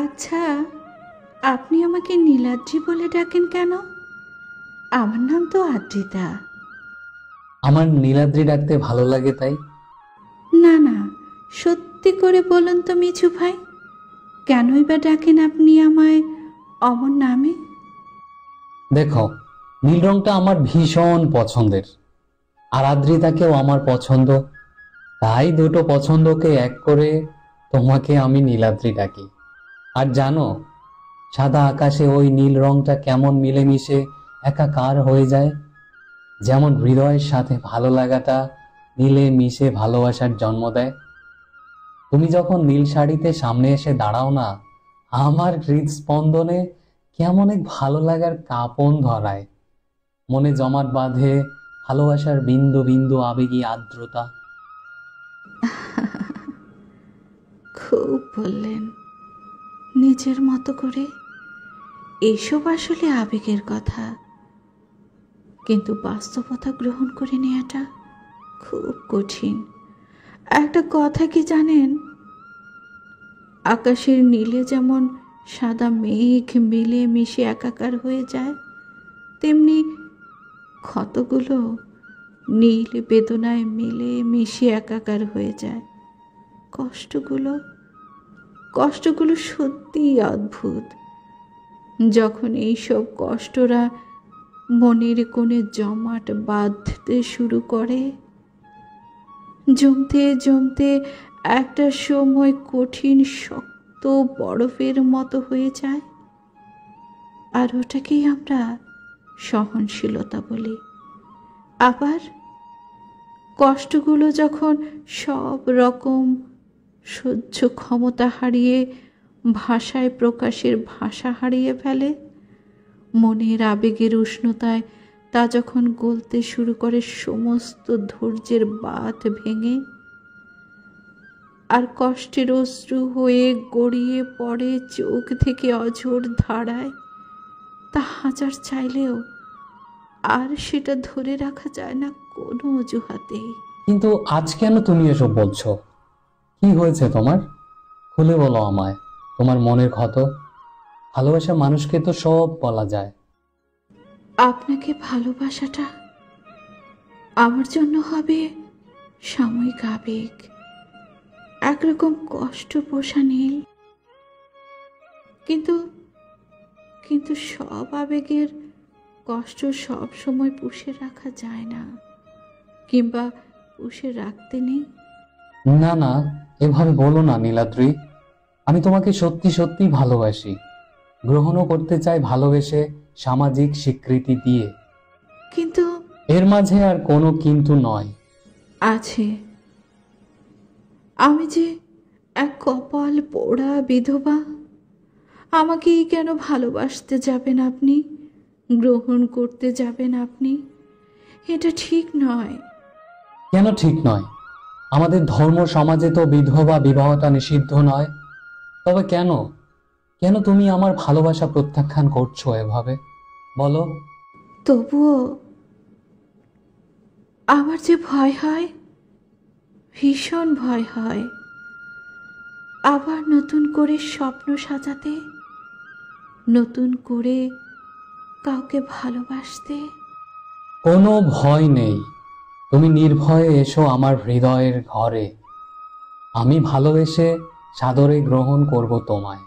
আচ্ছা, আপনি আমাকে নীলাদ্রি বলে ডাকেন কেন? আমার নাম তো আদ্রিতা। আমার নীলাদ্রি ডাকতে ভালো লাগে তাই। না না, সত্যি করে বলুন তো মিছু ভাই, কেনই বা ডাকেন আপনি আমায় অমর নামে? দেখো, নীল রংটা আমার ভীষণ পছন্দের, আর আদ্রিতাকেও আমার পছন্দ। তাই দুটো পছন্দকে এক করে তোমাকে আমি নীলাদ্রি ডাকি। আর জানো, সাদা আকাশে ওই নীল রংটা কেমন মিলেমিশে একাকার হয়ে যায়, যেমন হৃদয়ের সাথে ভালো লাগাটা মিলে মিশে ভালোবাসার জন্ম দেয়। তুমি যখন নীল শাড়িতে সামনে এসে দাঁড়াও না, আমার হৃদস্পন্দনে কেমন এক ভালো লাগার কাঁপন ধরায়, মনে জমাট বাঁধে ভালোবাসার বিন্দু বিন্দু আবেগী আর্দ্রতা। খুব বললেন, নিজের মতো করে। এসব আসলে আবেগের কথা, কিন্তু বাস্তবতা গ্রহণ করে নেওয়াটা খুব কঠিন। একটা কথা কি জানেন, আকাশের নীলে যেমন সাদা মেঘ মিলে মিশে একাকার হয়ে যায়, তেমনি ক্ষতগুলো নীল বেদনায় মিলে মিশে একাকার হয়ে যায়। কষ্টগুলো কষ্টগুলো সত্যিই অদ্ভুত। যখন এইসব কষ্টরা মনের কোণে জমাট বাঁধতে শুরু করে, জমতে জমতে একটা সময় কঠিন শক্ত বরফের মতো হয়ে যায়, আর ওটাকেই আমরা সহনশীলতা বলি। আবার কষ্টগুলো যখন সব রকম সহ্য ক্ষমতা হারিয়ে ভাষায় প্রকাশের ভাষা হারিয়ে ফেলে, মনের আবেগের উষ্ণতায় তা যখন গলতে শুরু করে সমস্ত ধৈর্যের বাঁধ ভেঙে, আর কষ্টের অশ্রু হয়ে গড়িয়ে পড়ে চোখ থেকে অঝোর ধারায়, তা হাজার চাইলেও আর সেটা ধরে রাখা যায় না কোনো অজুহাতেই। কিন্তু আজ কেন তুমি এসব বলছো? কি হয়েছে তোমার? খুলে বলো আমায় তোমার মনের ক্ষত। ভালোবাসা মানুষকে তো সব বলা যায়। আপনাকে ভালোবাসাটা আমার জন্য হবে সাময়িক আবেগ, একরকম কষ্ট পোষা নীল। কিন্তু কিন্তু সব আবেগের কষ্ট সব সময় পুষে রাখা যায় না, কিংবা পুষে রাখতে নেই। না না, এভাবে বলো না নীলাদ্রি। আমি তোমাকে সত্যি সত্যি ভালোবাসি, গ্রহণও করতে চাই ভালোবেসে, সামাজিক স্বীকৃতি দিয়ে। কিন্তু এর মাঝে আর কোনো কিন্তু নয়। আছে। আমি যে এক কপাল পোড়া বিধবা। আমাকেই কেন ভালোবাসতে যাবেন আপনি, গ্রহণ করতে যাবেন আপনি? এটা ঠিক নয়। কেন ঠিক নয়? আমাদের ধর্ম সমাজে তো বিধবা বিবাহটা নিষিদ্ধ নয়। তবে কেন, কেন তুমি আমার ভালোবাসা প্রত্যাখ্যান করছো এভাবে, বলো? তবুও আমার যে ভয় হয়, ভীষণ ভয় হয়, আবার নতুন করে স্বপ্ন সাজাতে, নতুন করে কাউকে ভালোবাসতে। কোনো ভয় নেই, তুমি নির্ভয়ে এসো আমার হৃদয়ের ঘরে। আমি ভালোবেসে সাদরে গ্রহণ করব তোমায়।